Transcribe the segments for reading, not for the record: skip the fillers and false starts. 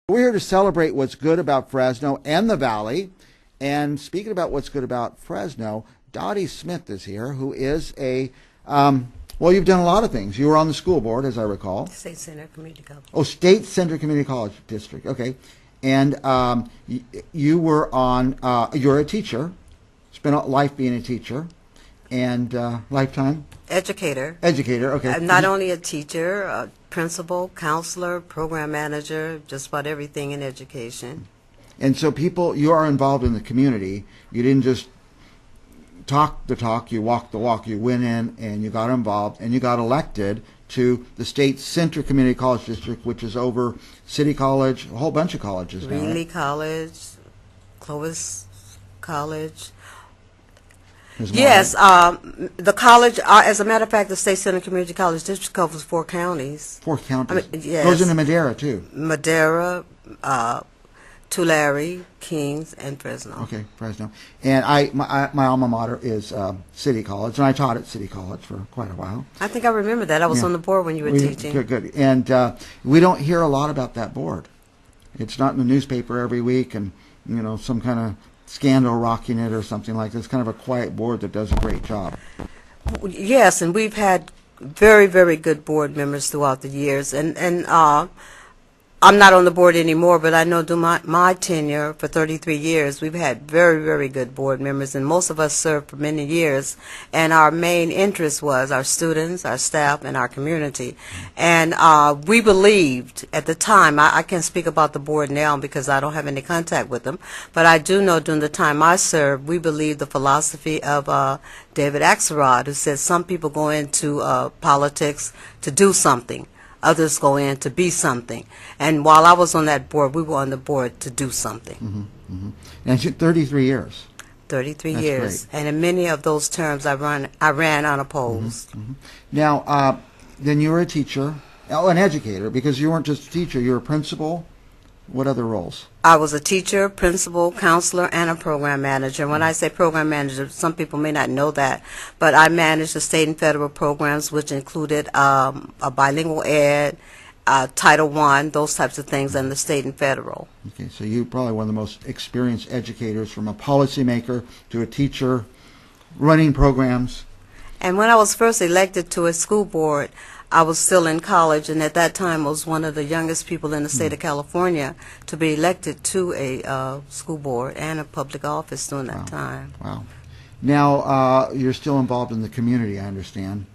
We're here to celebrate what's good about Fresno and the Valley. And speaking about what's good about Fresno, Dottie Smith is here, who is well, you've done a lot of things. You were on the school board, as I recall. State Center Community College. Oh, State Center Community College District. Okay. And you were on, you're a teacher. Spent a life being a teacher. And lifetime? Educator. Educator, okay. I'm not only a teacher, a principal, counselor, program manager, just about everything in education. And so you are involved in the community. You didn't just talk the talk, you walked the walk. You went in and you got involved and you got elected to the State Center Community College District, which is over City College, a whole bunch of colleges now. Greeley Right? College, Clovis College. There's more, Yes, right? the college, as a matter of fact, the State Center Community College District covers 4 counties. 4 counties. I mean, yes. Goes into Madera, too. Madera, Tulare, Kings, and Fresno. Okay, Fresno. And my alma mater is City College, and I taught at City College for quite a while. I think I remember that. I was on the board when you were teaching. Good. And we don't hear a lot about that board. It's not in the newspaper every week, and some kind of scandal rocking it or something like this. It's kind of a quiet board that does a great job. Yes, and we've had very, very good board members throughout the years. And I'm not on the board anymore, but I know through my tenure for 33 years, we've had very, very good board members, and most of us served for many years. And our main interest was our students, our staff, and our community. And we believed at the time, I can't speak about the board now because I don't have any contact with them, but I do know during the time I served, we believed the philosophy of David Axelrod, who said some people go into politics to do something. Others go in to be something. And while I was on that board, we were on the board to do something. Mm-hmm, mm-hmm. And 33 years. 33 That's years. great. And in many of those terms, I ran unopposed. Mm-hmm, mm-hmm. Now, then you were a teacher, an educator, because you weren't just a teacher, you were a principal. What other roles? I was a teacher, principal, counselor, and a program manager. When I say program manager, some people may not know that, but I managed the state and federal programs, which included a bilingual ed, Title I, those types of things, and the state and federal. Okay, so you're probably one of the most experienced educators, from a policymaker to a teacher, running programs. And when I was first elected to a school board, I was still in college, and at that time was one of the youngest people in the state of California to be elected to a school board and a public office during that time. Wow. Now, you're still involved in the community, I understand.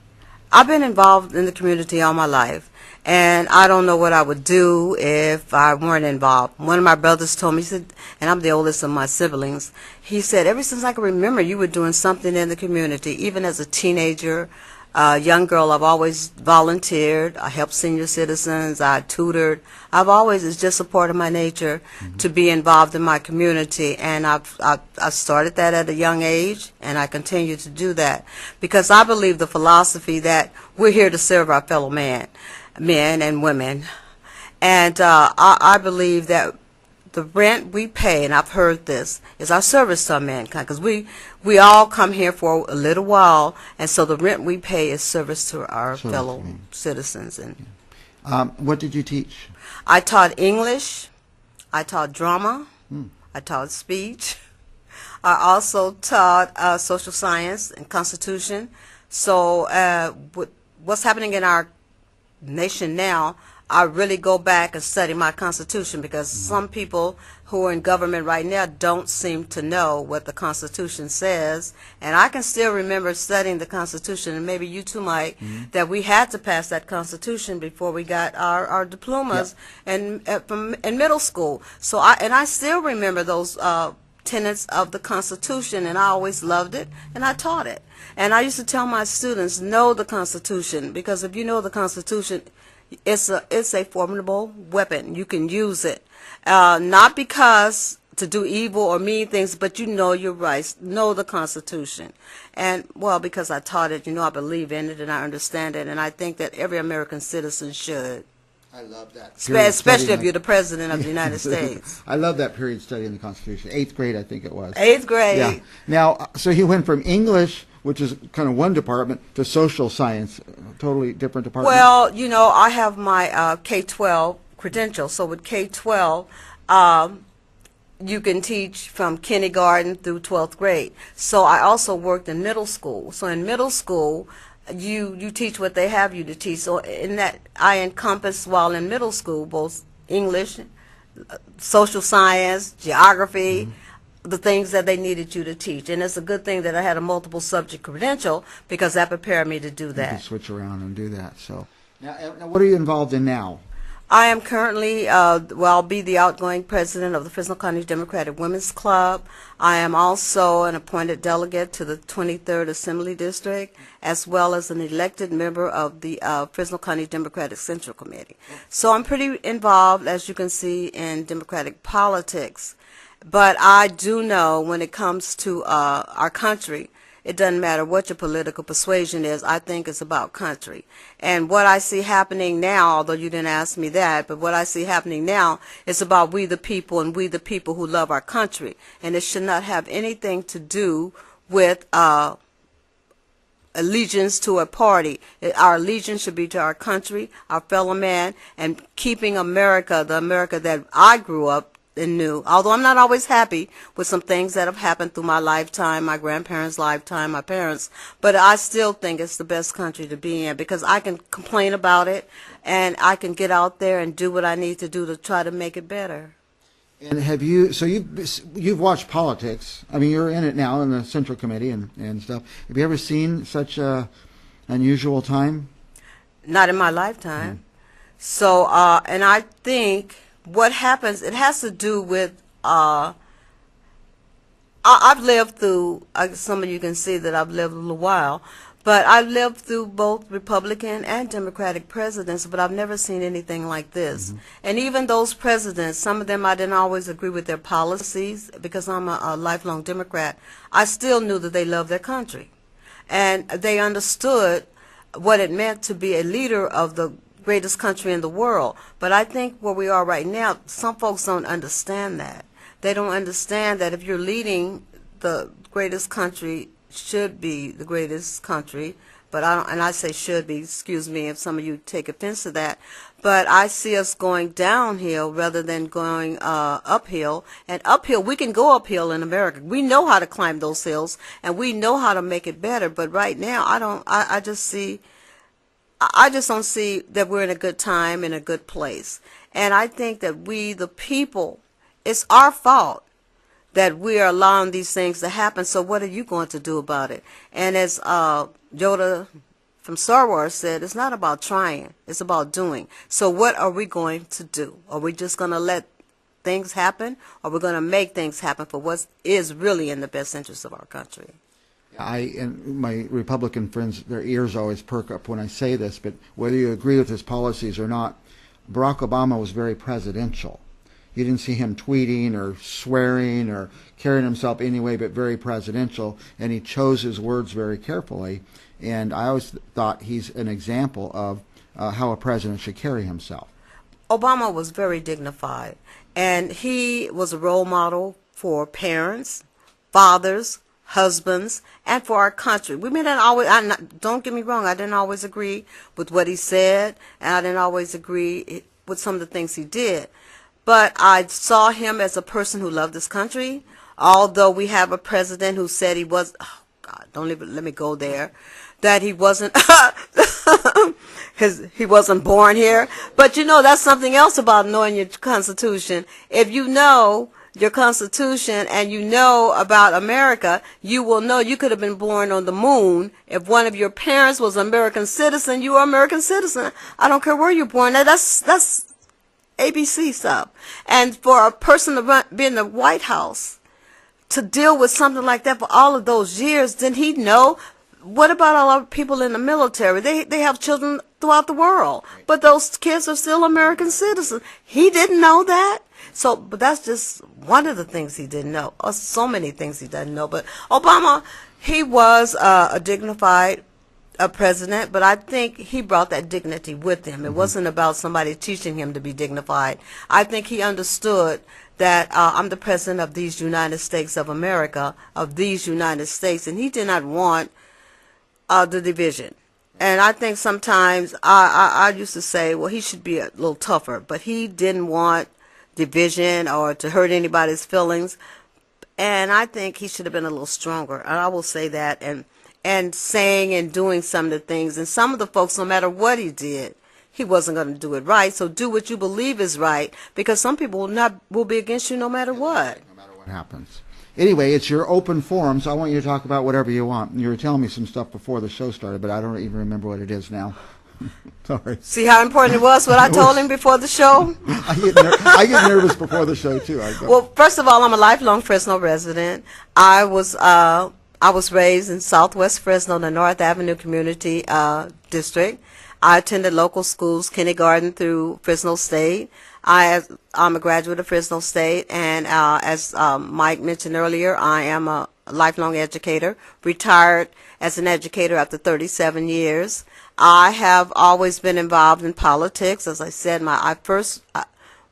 I've been involved in the community all my life, and I don't know what I would do if I weren't involved. One of my brothers told me, he said, and I'm the oldest of my siblings, he said, ever since I can remember, you were doing something in the community. Even as a teenager, young girl, I've always volunteered. I helped senior citizens. I tutored. It's just a part of my nature to be involved in my community. And I started that at a young age, and I continue to do that because I believe the philosophy that we're here to serve our fellow men and women. And I believe that the rent we pay, and I've heard this, is our service to mankind, because we all come here for a little while, and so the rent we pay is service to our fellow citizens. And what did you teach? I taught English, I taught drama, I taught speech, I also taught social science and Constitution. So what's happening in our nation now, I really go back and study my Constitution, because some people who are in government right now don't seem to know what the Constitution says. And I can still remember studying the Constitution, and maybe you too, Mike, that we had to pass that Constitution before we got our diplomas in middle school. So I still remember those tenets of the Constitution, and I always loved it, and I taught it. And I used to tell my students, know the Constitution, because if you know the Constitution, it's a formidable weapon. You can use it, not because to do evil or mean things, but you know your rights. Know the Constitution, and well, because I taught it, I believe in it and I understand it, and I think that every American citizen should. I love that. Especially if you're the President of the United States. I love that period studying the Constitution. 8th grade, I think it was. 8th grade. Yeah. Now, so you went from English, which is kind of one department, to social science, totally different department. Well, I have my K-12 credential. So with K-12, you can teach from kindergarten through 12th grade. So I also worked in middle school. So in middle school, you teach what they have you to teach. So in that, I encompass while in middle school both English, social science, geography, the things that they needed you to teach. And it's a good thing that I had a multiple subject credential because that prepared me to do You that. can switch around and do that. So, now, what are you involved in now? I am currently, I'll be the outgoing president of the Fresno County Democratic Women's Club. I am also an appointed delegate to the 23rd Assembly District, as well as an elected member of the Fresno County Democratic Central Committee. So I'm pretty involved, as you can see, in Democratic politics. But I do know when it comes to our country, it doesn't matter what your political persuasion is. I think it's about country. And what I see happening now, although you didn't ask me that, but what I see happening now is about we the people and we the people who love our country. And it should not have anything to do with allegiance to a party. Our allegiance should be to our country, our fellow man, and keeping America, the America that I grew up and knew. Although I'm not always happy with some things that have happened through my lifetime, my grandparents' lifetime, my parents, but I still think it's the best country to be in because I can complain about it and I can get out there and do what I need to do to try to make it better. And have you? So you've watched politics. I mean, you're in it now in the Central Committee and stuff. Have you ever seen such a unusual time? Not in my lifetime. So, and I think what happens, it has to do with, I've lived through, some of you can see that I've lived a little while, but I've lived through both Republican and Democratic presidents, but I've never seen anything like this. And even those presidents, some of them I didn't always agree with their policies because I'm a lifelong Democrat. I still knew that they loved their country. And they understood what it meant to be a leader of the greatest country in the world. But I think where we are right now, some folks don't understand that. They don't understand that if you're leading the greatest country, should be the greatest country, but I don't, and I say should be, excuse me if some of you take offense to that, but I see us going downhill rather than going uphill. And uphill, we can go uphill in America. We know how to climb those hills and we know how to make it better, but right now I just don't see that we're in a good time, in a good place. And I think that we, the people, it's our fault that we are allowing these things to happen. So what are you going to do about it? And as Yoda from Star Wars said, it's not about trying, it's about doing. So what are we going to do? Are we just going to let things happen, or are we going to make things happen for what is really in the best interest of our country? And my Republican friends, their ears always perk up when I say this, but whether you agree with his policies or not, Barack Obama was very presidential. You didn't see him tweeting or swearing or carrying himself anyway, but very presidential, and he chose his words very carefully. And I always thought he's an example of how a president should carry himself. Obama was very dignified, and he was a role model for parents, fathers, husbands, and for our country. We may not always, don't get me wrong, I didn't always agree with what he said, and I didn't always agree with some of the things he did. But I saw him as a person who loved this country, although we have a president who said he was, oh God, don't even let me go there, that he wasn't, he wasn't born here. But you know, that's something else about knowing your Constitution. If you know your Constitution and you know about America, you will know you could have been born on the moon. If one of your parents was an American citizen, you are an American citizen. I don't care where you're born. That's ABC stuff. And for a person to be in the White House to deal with something like that for all of those years, didn't he know? What about all our people in the military? They have children throughout the world, but those kids are still American citizens. He didn't know that. So, but that's just one of the things he didn't know. Or so many things he doesn't know. But Obama, he was a dignified president, but I think he brought that dignity with him. It wasn't about somebody teaching him to be dignified. I think he understood that I'm the president of these United States of America, of these United States, and he did not want the division. And I think sometimes I used to say, well, he should be a little tougher, but he didn't want division or to hurt anybody's feelings. And I think he should have been a little stronger. And I will say that. And saying and doing some of the things. And some of the folks, no matter what he did, he wasn't going to do it right. So do what you believe is right, because some people will be against you no matter what. No matter what happens. Anyway, it's your open forum, so I want you to talk about whatever you want. You were telling me some stuff before the show started, but I don't even remember what it is now. Sorry. See how important it was what I told him before the show? I get nervous before the show, too. Well, first of all, I'm a lifelong Fresno resident. I was raised in Southwest Fresno, the North Avenue Community District. I attended local schools, kindergarten through Fresno State. I'm a graduate of Fresno State, and as Mike mentioned earlier, I am a lifelong educator, retired as an educator after 37 years. I have always been involved in politics. As I said, I first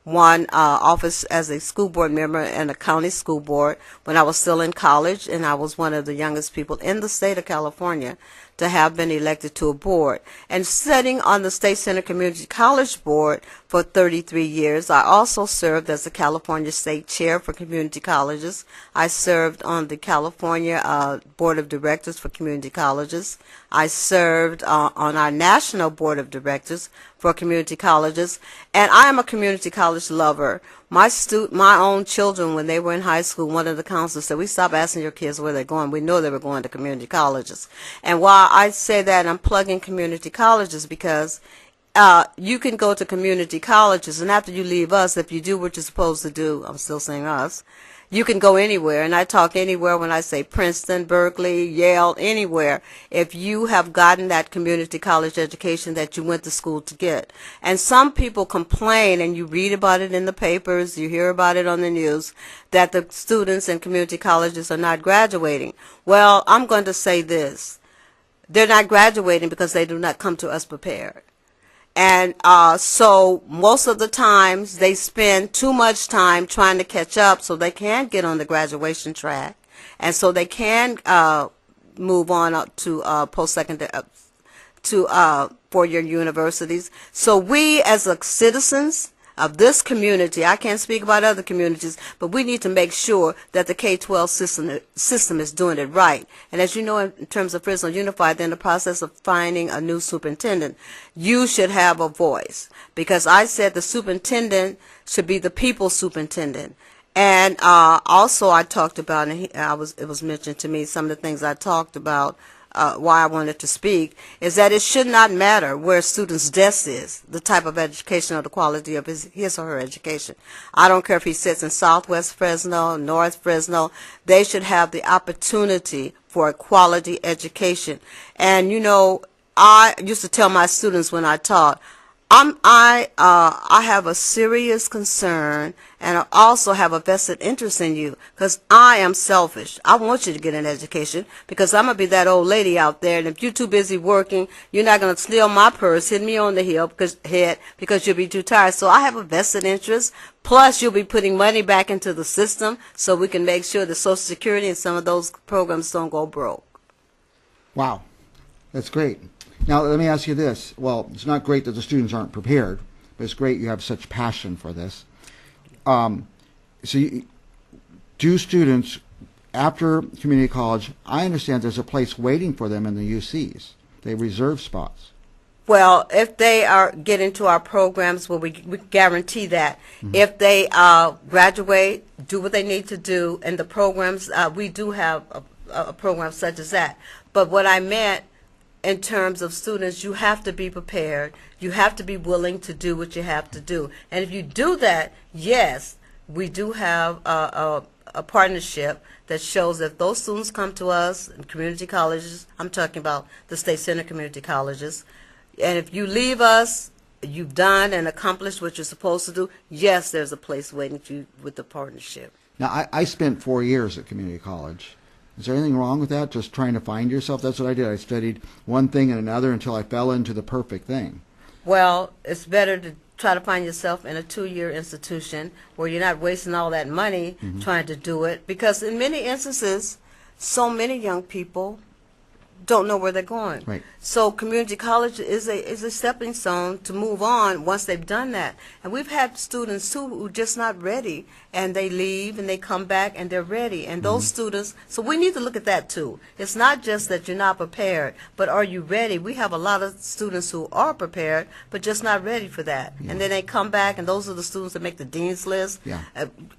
won office as a school board member in a county school board when I was still in college, and I was one of the youngest people in the state of California to have been elected to a board. And sitting on the State Center Community College Board for 33 years, I also served as the California State Chair for Community Colleges. I served on the California Board of Directors for Community Colleges. I served on our National Board of Directors for Community Colleges. And I am a community college lover. My own children, when they were in high school, one of the counselors said, "We stop asking your kids where they're going. We know they were going to community colleges." And while I say that, I'm plugging community colleges because you can go to community colleges, and after you leave us, if you do what you're supposed to do, I'm still saying us, you can go anywhere. And I talk anywhere when I say Princeton, Berkeley, Yale, anywhere, if you have gotten that community college education that you went to school to get. And some people complain, and you read about it in the papers, you hear about it on the news, that the students in community colleges are not graduating. Well, I'm going to say this. They're not graduating because they do not come to us prepared. And so most of the times they spend too much time trying to catch up so they can get on the graduation track, and so they can move on up to post-secondary, to four-year universities. So we as citizens of this community, I can't speak about other communities, but we need to make sure that the K-12 system is doing it right. And as you know, in terms of Fresno Unified, they're in the process of finding a new superintendent. You should have a voice, because I said the superintendent should be the people's superintendent. And also I talked about, and it was mentioned to me, some of the things I talked about, why I wanted to speak, is that it should not matter where a student's desk is, the type of education or the quality of his or her education. I don't care if he sits in Southwest Fresno, North Fresno, they should have the opportunity for a quality education. And, you know, I used to tell my students when I taught, I have a serious concern, and I also have a vested interest in you, because I am selfish. I want you to get an education, because I'm going to be that old lady out there, and if you're too busy working, you're not going to steal my purse, hit me on the head, because you'll be too tired. So I have a vested interest, plus you'll be putting money back into the system so we can make sure that Social Security and some of those programs don't go broke. Wow, that's great. Now, let me ask you this. Well, it's not great that the students aren't prepared, but it's great you have such passion for this. Do students, after community college, I understand there's a place waiting for them in the UCs. They reserve spots. Well, if they get into our programs, well, we guarantee that. Mm-hmm. If they graduate, do what they need to do, and the programs, we do have a program such as that. But what I meant, in terms of students, you have to be prepared. You have to be willing to do what you have to do. And if you do that, yes, we do have a partnership that shows that those students come to us in community colleges. I'm talking about the State Center Community Colleges. And if you leave us, you've done and accomplished what you're supposed to do, yes, there's a place waiting for you with the partnership. Now, I spent 4 years at community college. Is there anything wrong with that, just trying to find yourself? That's what I did. I studied one thing and another until I fell into the perfect thing. Well, it's better to try to find yourself in a 2-year institution where you're not wasting all that money trying to do it, because in many instances, so many young people don't know where they're going. Right. So community college is a stepping stone to move on once they've done that. And we've had students too who are just not ready, and they leave and they come back and they're ready. And those students, so we need to look at that too. It's not just that you're not prepared, but are you ready? We have a lot of students who are prepared, but just not ready for that. Yeah. And then they come back, and those are the students that make the dean's list. Yeah.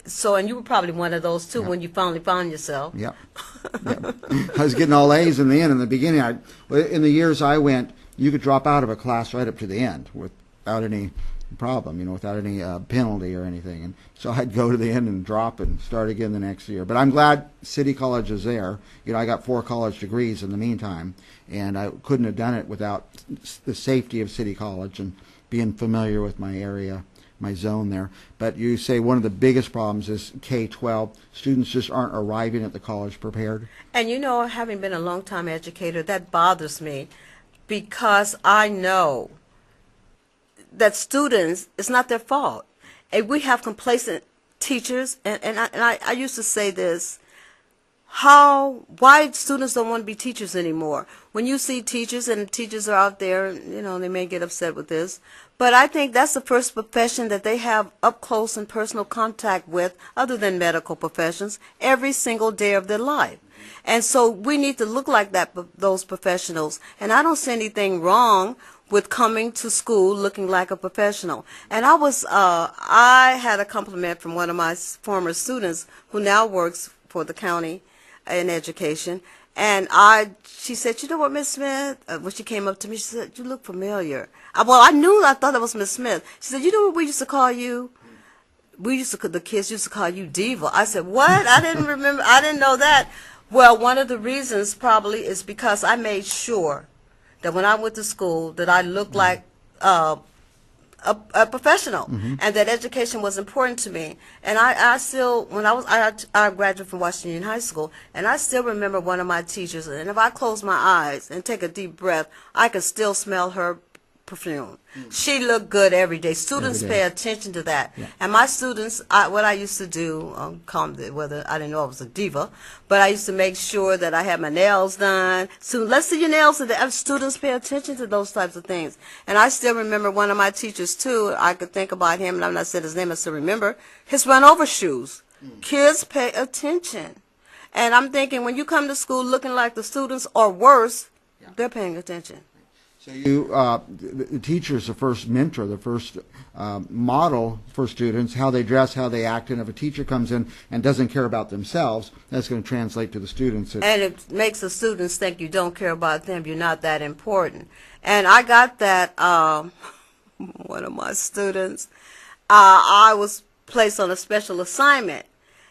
So, and you were probably one of those too Yeah. when you finally found yourself. Yep. Yep. I was getting all A's in the end. In the beginning, in the years I went, you could drop out of a class right up to the end without any problem, without any penalty or anything. And so I'd go to the end and drop and start again the next year. But I'm glad City College is there. I got 4 college degrees in the meantime, and I couldn't have done it without the safety of City College and being familiar with my area, my zone there. But you say one of the biggest problems is K-12. Students just aren't arriving at the college prepared. And having been a long-time educator, that bothers me because I know that students, it's not their fault. And we have complacent teachers, and I used to say this, why students don't want to be teachers anymore. When you see teachers, and teachers are out there, they may get upset with this, but I think that's the first profession that they have up close and personal contact with, other than medical professions, every single day of their life. And so we need to look like those professionals. And I don't see anything wrong with coming to school looking like a professional. And I had a compliment from one of my former students who now works for the county in education. And she said, "You know what, Miss Smith?" When she came up to me, she said, "You look familiar." I thought that was Miss Smith. She said, "You know what we used to call you? The kids used to call you Diva." I said, "What?" I didn't remember. I didn't know that. Well, one of the reasons probably is because I made sure that when I went to school that I looked like a professional, and that education was important to me. And I still, when I graduated from Washington High School, and I still remember one of my teachers, and if I close my eyes and take a deep breath, I could still smell her perfume. She looked good every day. Students pay attention to that. Yeah. And my students, what I used to do, whether I didn't know I was a diva, but I used to make sure that I had my nails done. So let's see your nails. Students pay attention to those types of things. And I still remember one of my teachers too. I could think about him, and I'm not saying his name, I still remember his run-over shoes. Kids pay attention. And I'm thinking, when you come to school looking like the students or worse, they're paying attention. So the teacher is the first mentor, the first model for students, how they dress, how they act. And if a teacher comes in and doesn't care about themselves, that's going to translate to the students. And it makes the students think you don't care about them, you're not that important. And I got that, one of my students, I was placed on a special assignment.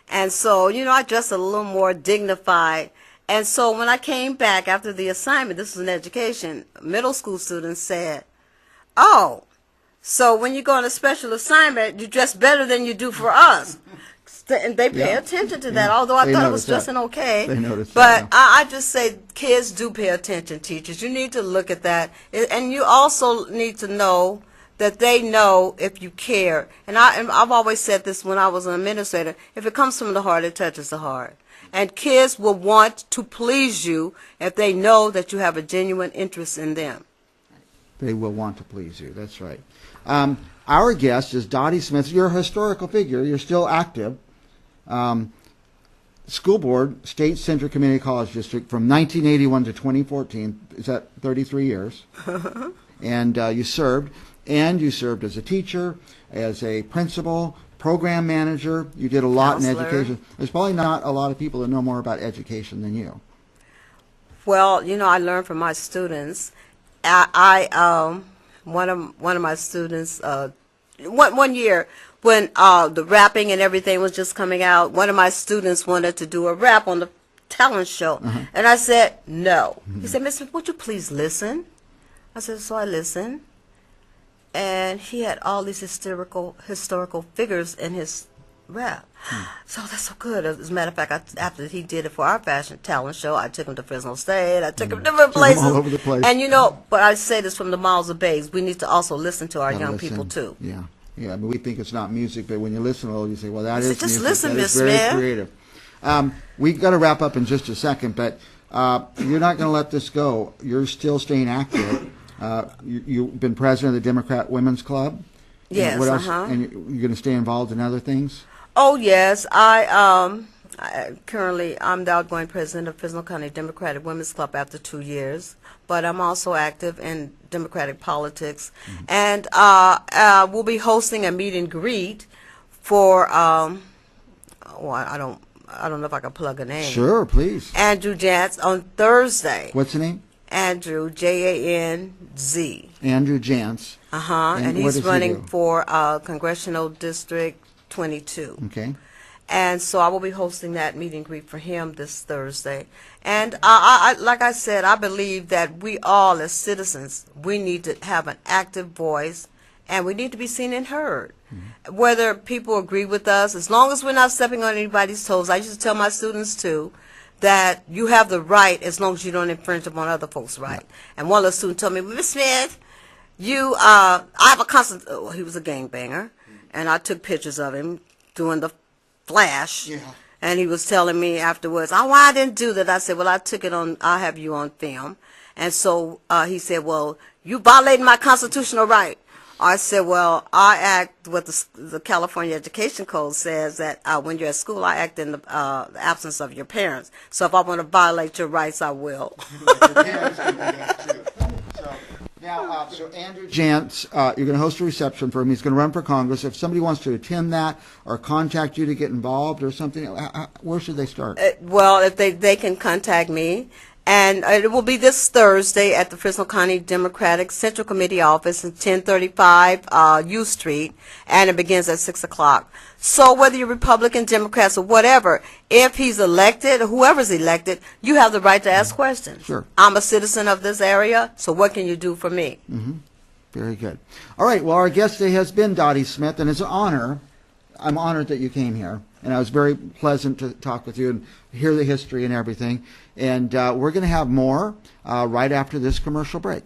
And so, I dressed a little more dignified. And so when I came back after the assignment, this was in education, middle school students said, "Oh, so when you go on a special assignment, you dress better than you do for us." And they pay attention to that, although I thought I was dressing okay. They noticed but that, I just say kids do pay attention, teachers. You need to look at that. And you also need to know that they know if you care. And I've always said this when I was an administrator, if it comes from the heart, it touches the heart. And kids will want to please you if they know that you have a genuine interest in them. They will want to please you. That's right. Our guest is Dottie Smith. You're a historical figure. You're still active. School Board, State Center Community College District from 1981 to 2014. Is that 33 years? And you served as a teacher, as a principal, program manager. You did a lot in education. There's probably not a lot of people that know more about education than you. Well, I learned from my students. One of my students, one year when the rapping and everything was just coming out, one of my students wanted to do a rap on the talent show, and I said no. He said, "Miss Smith, would you please listen?" I said, so I listened. And he had all these historical figures in his rap. So that's so good. As a matter of fact, after he did it for our fashion talent show, I took him to Fresno State. I took him to different places. All over the place. And but I say this from the mouths of babes. We need to also listen to our young people too. Yeah. I mean, we think it's not music, but when you listen a little, you say, well, that is just music. Listen, that Miss is very Smith. creative. We've got to wrap up in just a second, but You're not going to let this go. You're still staying active. You've been president of the Democrat Women's Club. Yes, What else? And you're going to stay involved in other things? Oh, yes. Currently, I'm the outgoing president of Fresno County Democratic Women's Club after 2 years, but I'm also active in Democratic politics. And we'll be hosting a meet and greet for, I don't know if I can plug a name. Sure, please. Andrew Jantz on Thursday. What's the name? Andrew, Janz. Andrew Jantz. And he's running for Congressional District 22. Okay. And so I will be hosting that meet and greet for him this Thursday. And I like I said, I believe that we all as citizens, we need to have an active voice, and we need to be seen and heard. Whether people agree with us, as long as we're not stepping on anybody's toes. I used to tell my students too that you have the right as long as you don't infringe upon other folks' right. And one of the students told me, Miss Smith, I have a constant, he was a gangbanger, and I took pictures of him doing the flash. Yeah. And he was telling me afterwards, oh, why I didn't do that. I said, well, I took it on, I have you on film. And so he said, well, you violated my constitutional right. I said, well, I act what the California Education Code says, that when you're at school, I act in the absence of your parents. So if I want to violate your rights, I will. Now, so Andrew Jantz, you're going to host a reception for him. He's going to run for Congress. If somebody wants to attend that or contact you to get involved or something, where should they start? Well, if they can contact me. And it will be this Thursday at the Fresno County Democratic Central Committee office in 1035 U Street, and it begins at 6 o'clock. So whether you're Republican, Democrats, or whatever, if he's elected, or whoever's elected, you have the right to ask questions. Sure. I'm a citizen of this area, so what can you do for me? Mm-hmm. Very good. All right, well, our guest today has been Dottie Smith, and it's an honor. I'm honored that you came here, and it was very pleasant to talk with you and hear the history and everything. And we're going to have more right after this commercial break.